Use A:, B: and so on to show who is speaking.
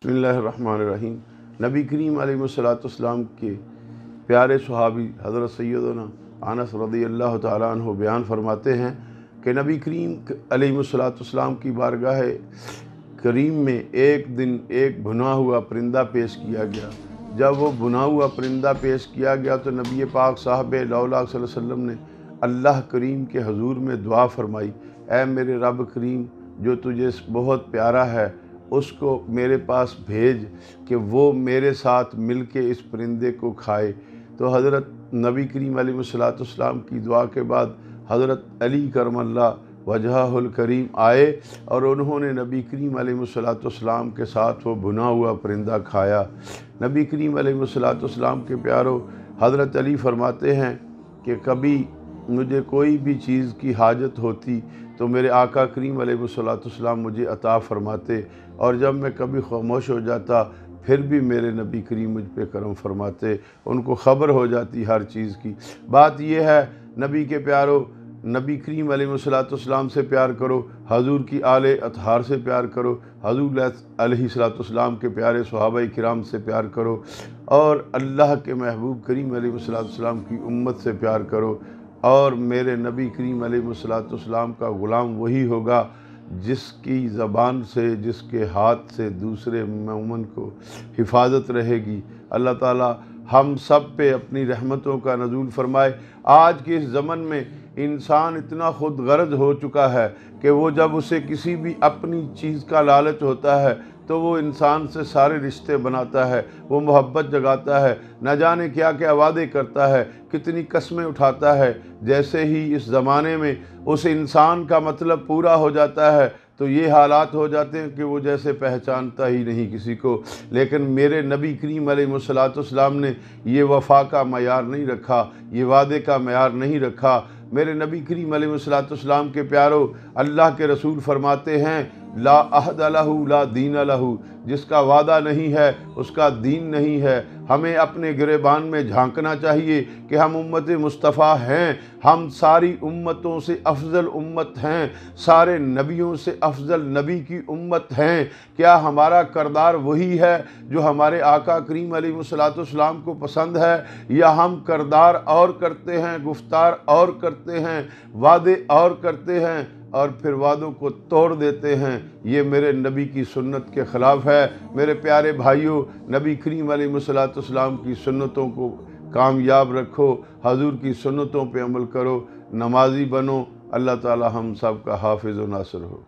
A: बिस्मिल्लाहिर्रहमानिर्रहीम। नबी करीम अलैहिस्सलाम के प्यारे सहाबी हज़रत सैयदना अनस रज़ियल्लाहु तआला अन्हु बयान फरमाते हैं कि नबी करीम अलैहिस्सलाम की बारगाह करीम में एक दिन एक भुना हुआ परिंदा पेश किया गया। जब वो भुना हुआ परिंदा पेश किया गया तो नबी पाक साहब लौला सल्लल्लाहु अलैहि वसल्लम ने अल्लाह करीम के हजूर में दुआ फरमाई, ऐ मेरे रब करीम, जो तुझे बहुत प्यारा है उसको मेरे पास भेज कि वो मेरे साथ मिल के इस परिंदे को खाए। तो हज़रत नबी करीम अलैहिस्सलाम की दुआ के बाद हज़रत अली करमल्ला वजहुल करीम आए और उन्होंने नबी करीम अलैहिस्सलाम के साथ वो भुना हुआ परिंदा खाया। नबी करीम अलैहिस्सलाम के प्यारो हज़रत अली फरमाते हैं कि कभी मुझे कोई भी चीज़ की हाजत होती तो मेरे आका करीम अलैहिस्सलाम मुझे अता फरमाते, और जब मैं कभी खामोश हो जाता फिर भी मेरे नबी करीम मुझ पे करम फरमाते। उनको ख़बर हो जाती हर चीज़ की। बात यह है, नबी के प्यारो, नबी करीम अलैहिस्सलाम से प्यार करो, हजूर की आले अतहार से प्यार करो, हजूर अलैहिस्सलाम के प्यारे सहाबाए किराम से प्यार करो, और अल्लाह के महबूब करीम अलैहिस्सलाम की उम्मत से प्यार करो। और मेरे नबी करीम अलैहिस्सलाम का ग़ुलाम वही होगा जिसकी ज़बान से, जिसके हाथ से दूसरे मोमिन को हिफाजत रहेगी। अल्लाह ताला हम सब पे अपनी रहमतों का नज़ूल फरमाए। आज के इस ज़मन में इंसान इतना खुद गर्ज हो चुका है कि वो जब उसे किसी भी अपनी चीज़ का लालच होता है तो वो इंसान से सारे रिश्ते बनाता है, वो मोहब्बत जगाता है, न जाने क्या क्या वादे करता है, कितनी कस्में उठाता है। जैसे ही इस ज़माने में उस इंसान का मतलब पूरा हो जाता है तो ये हालात हो जाते हैं कि वो जैसे पहचानता ही नहीं किसी को। लेकिन मेरे नबी करीम अलैहिस्सलाम ने ये वफ़ा का मयार नहीं रखा, ये वादे का मयार नहीं रखा। मेरे नबी करीम अलैहिस्सलाम के प्यारो, अल्लाह के रसूल फरमाते हैं, ला अहद लहू ला दीन लहू, जिसका वादा नहीं है उसका दीन नहीं है। हमें अपने गिरेबान में झांकना चाहिए कि हम उम्मत मुस्तफ़ा हैं, हम सारी उम्मतों से अफजल उम्मत हैं, सारे नबियों से अफजल नबी की उम्मत हैं। क्या हमारा करदार वही है जो हमारे आका करीम अलैहिस्सलाम को पसंद है, या हम करदार और करते हैं, गुफ्तार और करते हैं, वादे और करते हैं और फिर वादों को तोड़ देते हैं? ये मेरे नबी की सुन्नत के ख़िलाफ़ है। मेरे प्यारे भाइयों, नबी करीम अलैहिस्सलाम की सुन्नतों को कामयाब रखो, हजूर की सुन्नतों पे अमल करो, नमाजी बनो। अल्लाह ताला हम सब का हाफिज़ व नासिर हो।